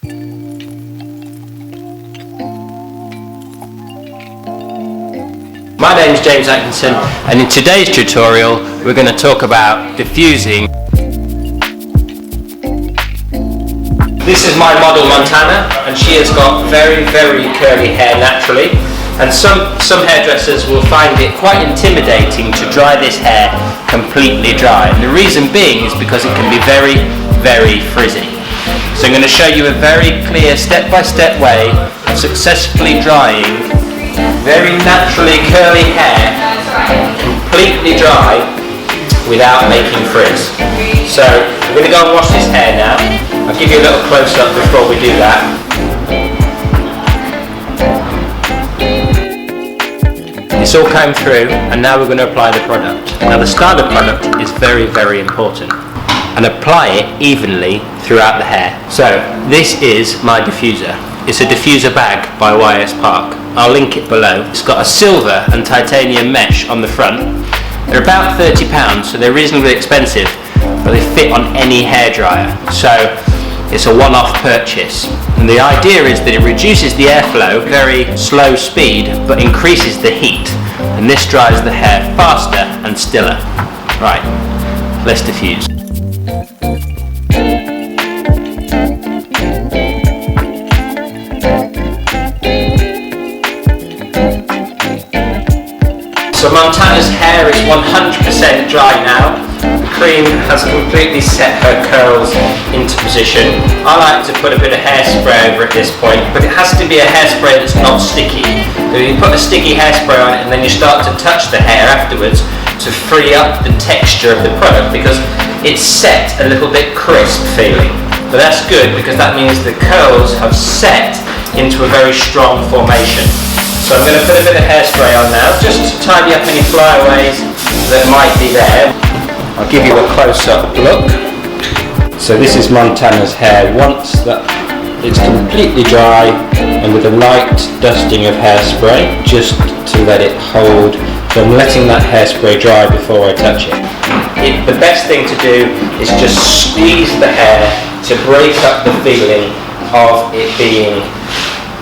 My name is James Atkinson, and in today's tutorial we're going to talk about diffusing. This is my model Montana, and she has got very, very curly hair naturally, and some hairdressers will find it quite intimidating to dry this hair completely dry, and the reason being is because it can be very, very frizzy. So I'm going to show you a very clear step-by-step way of successfully drying very naturally curly hair completely dry without making frizz. So we're going to go and wash this hair now. I'll give you a little close-up before we do that. It's all come through, and now we're going to apply the product. Now the style of product is very, very important, and apply it evenly throughout the hair. So this is my diffuser. It's a diffuser bag by YS Park. I'll link it below. It's got a silver and titanium mesh on the front. They're about £30, so they're reasonably expensive, but they fit on any hairdryer. So it's a one-off purchase. And the idea is that it reduces the airflow, very slow speed, but increases the heat. And this dries the hair faster and stiller. Right, let's diffuse. So Montana's hair is 100% dry now. The cream has completely set her curls into position. I like to put a bit of hairspray over at this point, but it has to be a hairspray that's not sticky. So you put a sticky hairspray on it and then you start to touch the hair afterwards to free up the texture of the product, because it's set a little bit crisp feeling. But that's good, because that means the curls have set into a very strong formation. So I'm going to put a bit of hairspray on now, just to tidy up any flyaways that might be there. I'll give you a close-up look. So this is Montana's hair once that it's completely dry, and with a light dusting of hairspray, just to let it hold. So I'm letting that hairspray dry before I touch it. The best thing to do is just squeeze the hair to break up the feeling of it being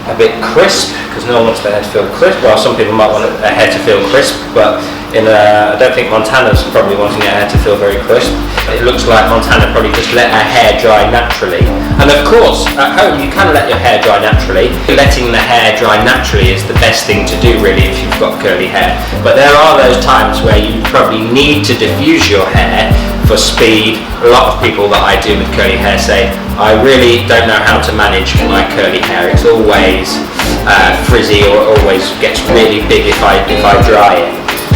a bit crisp, because no one wants their hair to feel crisp. Well, some people might want their hair to feel crisp, but I don't think Montana's probably wanting her hair to feel very crisp. It looks like Montana probably just let her hair dry naturally. And of course, at home you can let your hair dry naturally. Letting the hair dry naturally is the best thing to do really if you've got curly hair. But there are those times where you probably need to diffuse your hair for speed. A lot of people that I do with curly hair say, I really don't know how to manage my curly hair. It's always frizzy, or always gets really big if I dry it.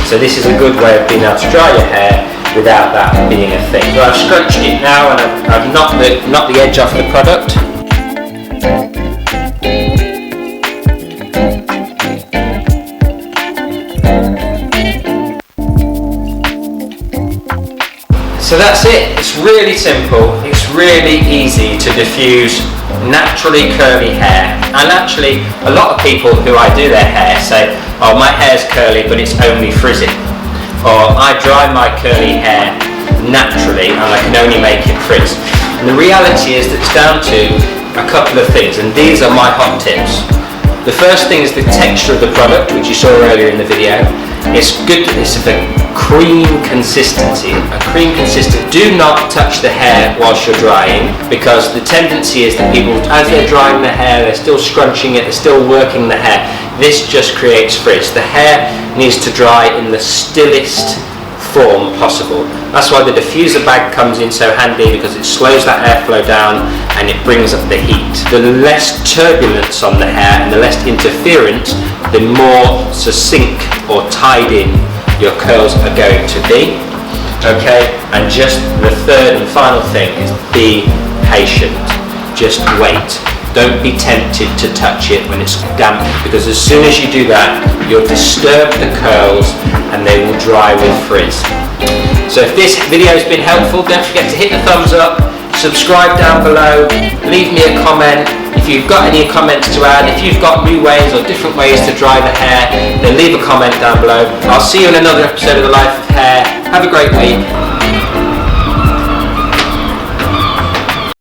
So this is a good way of being able to dry your hair without that being a thing. So I've scrunched it now, and I've knocked the edge off the product. So that's it. It's really simple. It's really easy to diffuse naturally curly hair. And actually, a lot of people who I do their hair say, oh, my hair's curly but it's only frizzy. Or I dry my curly hair naturally and I can only make it frizz. And the reality is that it's down to a couple of things, and these are my hot tips. The first thing is the texture of the product, which you saw earlier in the video. It's good, it's of a cream consistency. Do not touch the hair whilst you're drying, because the tendency is that people, as they're drying the hair, they're still scrunching it, they're still working the hair. This just creates frizz. The hair needs to dry in the stillest form possible. That's why the diffuser bag comes in so handy, because it slows that airflow down and it brings up the heat. The less turbulence on the hair and the less interference, the more succinct or tied in your curls are going to be. Okay, and just the third and final thing is be patient. Just wait. Don't be tempted to touch it when it's damp, because as soon as you do that, you'll disturb the curls and they will dry with frizz. So if this video has been helpful, don't forget to hit the thumbs up, subscribe down below, leave me a comment. If you've got any comments to add, if you've got new ways or different ways to dry the hair, then leave a comment down below. I'll see you in another episode of The Life of Hair. Have a great week.